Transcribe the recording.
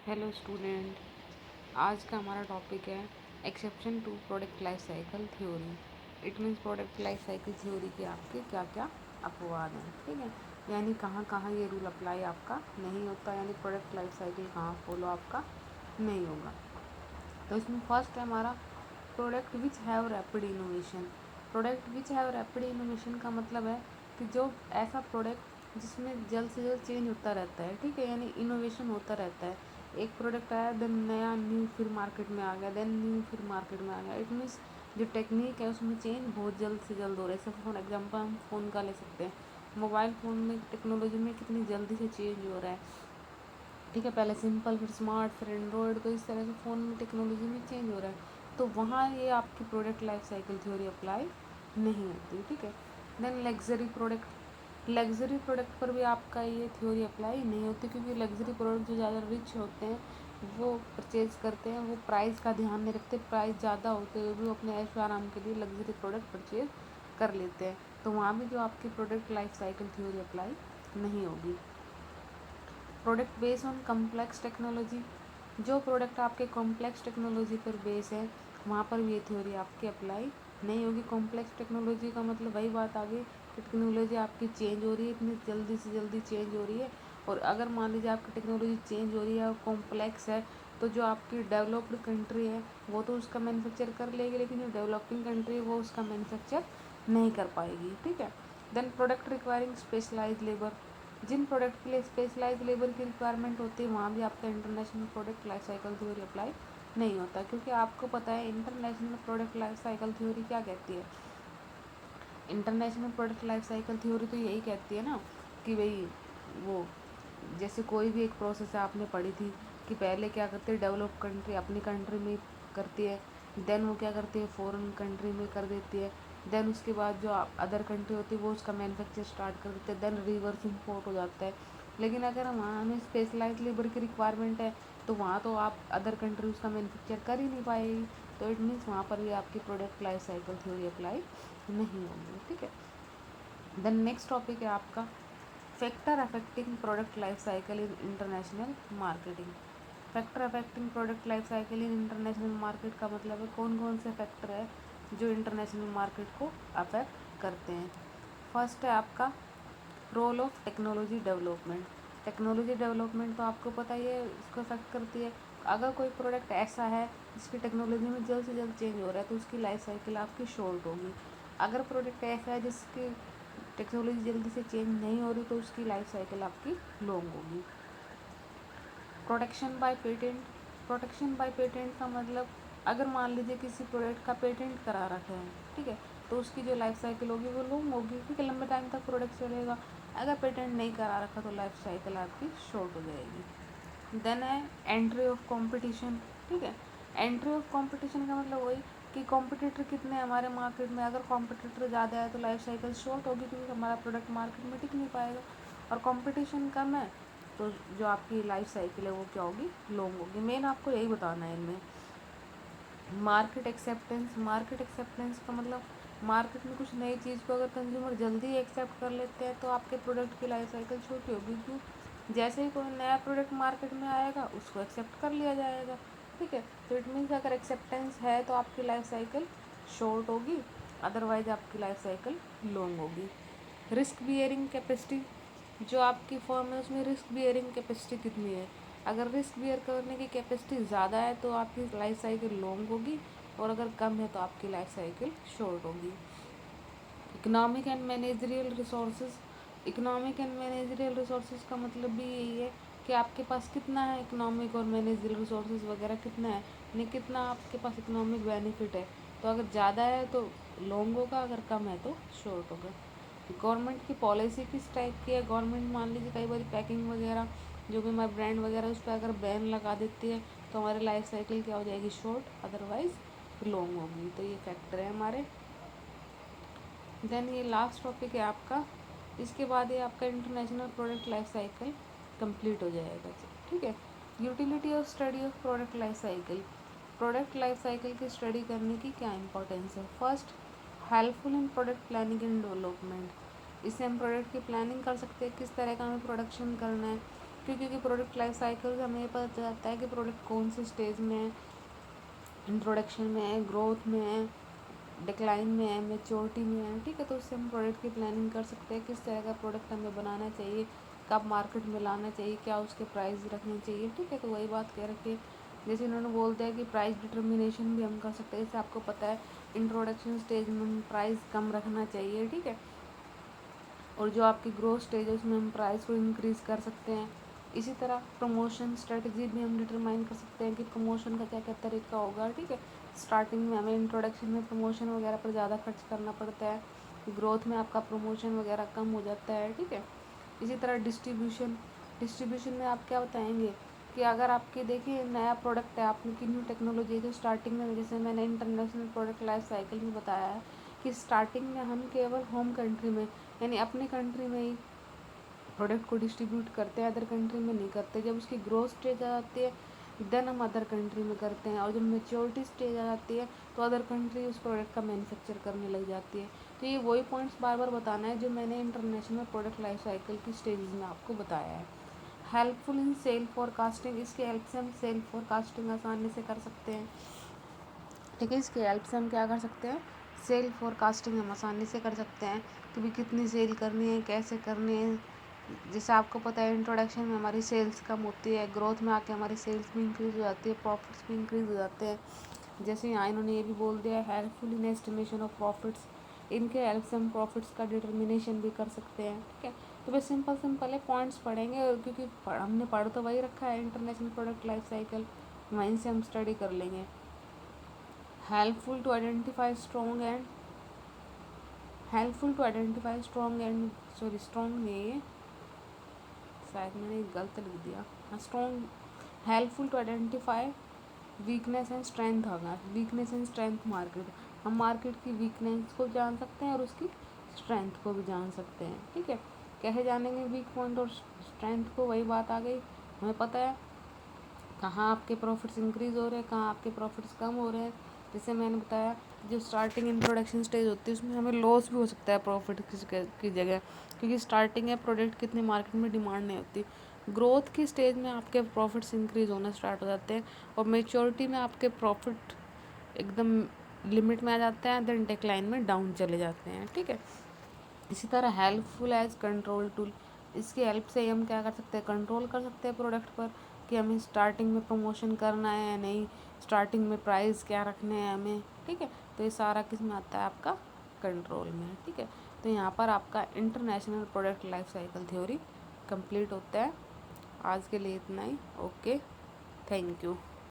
Hello student, आज का हमारा टॉपिक है exception to product life cycle theory. It means product life cycle theory के आपके क्या क्या अपवाद हैं, ठीक है। यानी कहाँ कहाँ ये रूल अप्लाई आपका नहीं होता, यानी प्रोडक्ट लाइफ साइकिल कहाँ फॉलो आपका नहीं होगा। तो इसमें फर्स्ट है हमारा product which have rapid innovation. Product which have rapid innovation का मतलब है कि जो ऐसा प्रोडक्ट जिसमें जल्द से जल्द चेंज होता रहता है, ठीक है, यानी इनोवेशन होता रहता है। एक प्रोडक्ट आया, देन नया न्यू फिर मार्केट में आ गया, देन न्यू फिर मार्केट में आ गया। इट मीन्स जो टेक्निक है उसमें चेंज बहुत जल्द से जल्द हो रहा है। जैसे फॉर एग्जाम्पल हम फ़ोन का ले सकते हैं। मोबाइल फ़ोन में टेक्नोलॉजी में कितनी जल्दी से चेंज हो रहा है, ठीक है। पहले सिंपल, फिर स्मार्ट, फिर एंड्रॉयड, तो इस तरह से फ़ोन में टेक्नोलॉजी में चेंज हो रहा है। तो वहाँ ये आपकी product life cycle theory apply नहीं होती, ठीक है। Then luxury product, luxury product पर भी आपका ये थ्योरी अप्लाई नहीं होती, क्योंकि लग्जरी प्रोडक्ट जो ज़्यादा रिच होते हैं वो परचेज़ करते हैं, वो प्राइस का ध्यान नहीं रखते। प्राइस ज़्यादा होते हुए भी वो अपने ऐश आराम के लिए लग्जरी प्रोडक्ट परचेज़ कर लेते हैं। तो वहाँ भी जो आपकी product life cycle theory apply नहीं होगी। Product based on complex technology, जो प्रोडक्ट आपके कॉम्प्लेक्स टेक्नोलॉजी पर बेस है वहाँ पर भी ये थ्योरी आपकी अप्लाई नहीं होगी। कॉम्प्लेक्स टेक्नोलॉजी का मतलब वही बात आ गई कि टेक्नोलॉजी आपकी चेंज हो रही है, इतनी जल्दी से जल्दी चेंज हो रही है। और अगर मान लीजिए आपकी टेक्नोलॉजी चेंज हो रही है और कॉम्प्लेक्स है, तो जो आपकी डेवलप्ड कंट्री है वो तो उसका मैन्युफैक्चर कर लेगी, लेकिन जो डेवलपिंग कंट्री है वो उसका मैन्युफैक्चर नहीं कर पाएगी, ठीक है। Then product requiring specialise labour, जिन प्रोडक्ट के लिए स्पेशलाइज लेबर की रिक्वायरमेंट होती है वहाँ भी आपका international product life cycle theory apply नहीं होता, क्योंकि आपको पता है international product life cycle theory क्या कहती है। International product life cycle theory तो यही कहती है ना कि भाई वो, जैसे कोई भी एक प्रोसेस आपने पढ़ी थी कि पहले क्या करते हैं, डेवलप कंट्री अपनी कंट्री में करती है, देन वो क्या करती है फॉरेन कंट्री में कर देती है, देन उसके बाद जो अदर कंट्री होती है वो उसका मैन्युफैक्चर स्टार्ट कर देते हैं, देन रिवर्स इम्पोर्ट हो जाता है। लेकिन अगर वहाँ हमें स्पेशलाइज लेबर की रिक्वायरमेंट है तो वहाँ तो आप अदर कंट्री उसका मैन्युफैक्चर कर ही नहीं पाएगी। तो इट मीन्स वहाँ पर भी आपकी product life cycle theory apply नहीं होगी, ठीक है। देन नेक्स्ट टॉपिक है आपका factor affecting product life cycle in international marketing. Factor affecting product life cycle in international market का मतलब है कौन कौन से फैक्टर है जो इंटरनेशनल मार्केट को अफेक्ट करते हैं। फर्स्ट है आपका role of technology development. Technology development तो आपको पता ही है इसको अफेक्ट करती है। अगर कोई प्रोडक्ट ऐसा है जिसकी टेक्नोलॉजी में जल्द से जल्द चेंज हो रहा है तो उसकी लाइफ साइकिल आपकी शॉर्ट होगी। अगर प्रोडक्ट ऐसा है जिसकी टेक्नोलॉजी जल्दी से चेंज नहीं हो रही तो उसकी लाइफ साइकिल आपकी लॉन्ग होगी। Protection bye patent, protection bye patent का मतलब अगर मान लीजिए किसी प्रोडक्ट का पेटेंट करा रखा है, ठीक है, तो उसकी जो लाइफ साइकिल होगी वो लॉन्ग होगी, क्योंकि लंबे टाइम तक प्रोडक्ट चलेगा। अगर पेटेंट नहीं करा रखा तो लाइफ साइकिल आपकी शॉर्ट हो जाएगी। देन है एंट्री ऑफ कंपटीशन, ठीक है। एंट्री ऑफ कंपटीशन का मतलब वही कि कॉम्पिटिटर कितने हैं हमारे मार्केट में। अगर कॉम्पिटिटर ज़्यादा है तो लाइफ साइकिल शॉर्ट होगी, क्योंकि हमारा प्रोडक्ट मार्केट में टिक नहीं पाएगा। और कंपटीशन कम है तो जो आपकी लाइफ साइकिल है वो क्या होगी, लॉन्ग होगी। मेन आपको यही बताना है इनमें। मार्केट एक्सेप्टेंस, मार्केट एक्सेप्टेंस का मतलब मार्केट में कुछ नई चीज़ को अगर कंज्यूमर जल्दी एक्सेप्ट कर लेते हैं तो आपके प्रोडक्ट की लाइफ साइकिल छोटी होगी। क्यों, जैसे ही कोई नया प्रोडक्ट मार्केट में आएगा उसको एक्सेप्ट कर लिया जाएगा, ठीक है। तो इट मीन्स अगर एक्सेप्टेंस है तो आपकी लाइफ साइकिल शॉर्ट होगी, अदरवाइज आपकी लाइफ साइकिल लॉन्ग होगी। रिस्क बियरिंग कैपेसिटी, जो आपकी फर्म है उसमें रिस्क बियरिंग कैपेसिटी कितनी है। अगर रिस्क बियर करने की कैपेसिटी ज़्यादा है तो आपकी लाइफ साइकिल लॉन्ग होगी, और अगर कम है तो आपकी लाइफ साइकिल शॉर्ट होगी। Economic and managerial resources, economic and managerial resources का मतलब भी यही है कि आपके पास कितना है इकोनॉमिक और मैनेजरियल रिसोर्सेज वगैरह कितना है, यानी कितना आपके पास इकोनॉमिक बेनिफिट है। तो अगर ज़्यादा है तो लॉन्ग होगा, अगर कम है तो शॉर्ट होगा। गवर्नमेंट की पॉलिसी किस टाइप की है, गवर्नमेंट मान लीजिए कई बार पैकिंग वगैरह जो भी हमारे ब्रांड वगैरह उस पर अगर बैन लगा देती है तो हमारी लाइफ साइकिल क्या हो जाएगी, शॉर्ट, अदरवाइज लॉन्ग होगी। तो ये फैक्टर है हमारे। देन ये लास्ट टॉपिक है आपका, इसके बाद ये आपका international product life cycle complete हो जाएगा, ठीक है। यूटिलिटी और study of product life cycle, product life cycle की स्टडी करने की क्या इंपॉर्टेंस है। First, helpful in product planning and development, इससे हम प्रोडक्ट की प्लानिंग कर सकते हैं, किस तरह का हमें प्रोडक्शन करना है, क्योंकि प्रोडक्ट लाइफ साइकिल से हमें ये पता चलता है कि प्रोडक्ट कौन से स्टेज में है, इंट्रोडक्शन में है, ग्रोथ में है, डिक्लाइन में है, मैच्योरिटी में है, ठीक है। तो उससे हम प्रोडक्ट की प्लानिंग कर सकते हैं, किस तरह का प्रोडक्ट हमें बनाना चाहिए, कब मार्केट में लाना चाहिए, क्या उसके प्राइस रखने चाहिए, ठीक है। तो वही बात कह रखी है, जैसे इन्होंने बोल दिया कि प्राइस डिटर्मिनेशन भी हम कर सकते हैं। जैसे आपको पता है इंट्रोडक्शन स्टेज में हम प्राइस कम रखना चाहिए, ठीक है, और जो आपकी ग्रोथ स्टेज है उसमें हम प्राइस को इंक्रीज़ कर सकते हैं। इसी तरह प्रमोशन स्ट्रेटजी भी हम डिटरमाइन कर सकते हैं कि प्रमोशन का क्या क्या तरीका होगा, ठीक है। स्टार्टिंग में हमें इंट्रोडक्शन में प्रमोशन वगैरह पर ज़्यादा खर्च करना पड़ता है, ग्रोथ में आपका प्रमोशन वगैरह कम हो जाता है, ठीक है। इसी तरह डिस्ट्रीब्यूशन में आप क्या बताएंगे कि अगर आपके देखिए नया प्रोडक्ट है, आपने की न्यू टेक्नोलॉजी है, तो स्टार्टिंग में जैसे मैंने इंटरनेशनल प्रोडक्ट लाइफ साइकिल में बताया है कि स्टार्टिंग में हम केवल होम कंट्री में यानी अपने कंट्री में ही प्रोडक्ट को डिस्ट्रीब्यूट करते हैं, अदर कंट्री में नहीं करते। जब उसकी ग्रोथ स्टेज आ जाती है देन हम अदर कंट्री में करते हैं, और जब मेच्योरिटी स्टेज आ जाती है तो अदर कंट्री उस प्रोडक्ट का मैन्युफैक्चर करने लग जाती है। तो ये वही पॉइंट्स बार बार बताना है जो मैंने इंटरनेशनल प्रोडक्ट लाइफ साइकिल की स्टेजेस में आपको बताया है। हेल्पफुल इन सेल फोरकास्टिंग, इसके हेल्प से हम सेल फोरकास्टिंग आसानी से कर सकते हैं, ठीक है। इसके हेल्प से हम क्या कर सकते हैं, सेल फोरकास्टिंग हम आसानी से कर सकते हैं कि भी कितनी सेल करनी है, कैसे करनी है। जैसे आपको पता है इंट्रोडक्शन में हमारी सेल्स कम होती है, ग्रोथ में आके हमारी सेल्स भी इंक्रीज़ हो जाती है, प्रॉफिट्स भी इंक्रीज़ हो जाते हैं। जैसे यहाँ इन्होंने ये भी बोल दिया है helpful in estimation of profits, इनके हेल्प से हम प्रॉफिट्स का डिटर्मिनेशन भी कर सकते हैं, ठीक है। तो बस सिंपल है पॉइंट्स पढ़ेंगे, और क्योंकि हमने पढ़ तो वही रखा है इंटरनेशनल प्रोडक्ट लाइफ साइकिल, वहीं से हम स्टडी कर लेंगे। Helpful to identify strong and strong नहीं है, शायद मैंने गलत लिख दिया, हाँ strong, helpful to identify weakness and strength होगा, वीकनेस एंड स्ट्रेंथ मार्केट, हम मार्केट की वीकनेस को जान सकते हैं और उसकी स्ट्रेंथ को भी जान सकते हैं, ठीक है। कैसे जानेंगे वीक पॉइंट और स्ट्रेंथ को, वही बात आ गई, हमें पता है कहाँ आपके प्रॉफिट्स इंक्रीज़ हो रहे हैं, कहाँ आपके प्रॉफिट्स कम हो रहे हैं। जैसे मैंने बताया जो स्टार्टिंग इंट्रोडक्शन स्टेज होती है उसमें हमें लॉस भी हो सकता है प्रॉफिट की जगह, क्योंकि स्टार्टिंग है, प्रोडक्ट कितनी मार्केट में डिमांड नहीं होती। ग्रोथ की स्टेज में आपके प्रॉफिट्स इंक्रीज़ होना स्टार्ट हो जाते हैं, और मेच्योरिटी में आपके प्रॉफिट एकदम लिमिट में आ जाते हैं, देन डिक्लाइन में डाउन चले जाते हैं, ठीक है। इसी तरह हेल्पफुल एज कंट्रोल टूल, इसकी हेल्प से हम क्या कर सकते हैं, कंट्रोल कर सकते हैं प्रोडक्ट पर कि हमें स्टार्टिंग में प्रमोशन करना है या नहीं, स्टार्टिंग में प्राइस क्या रखने हैं हमें, ठीक है। तो ये सारा किस में आता है, आपका कंट्रोल में, ठीक है। तो यहाँ पर आपका international product life cycle theory complete होता है। आज के लिए इतना ही, ओके, थैंक यू।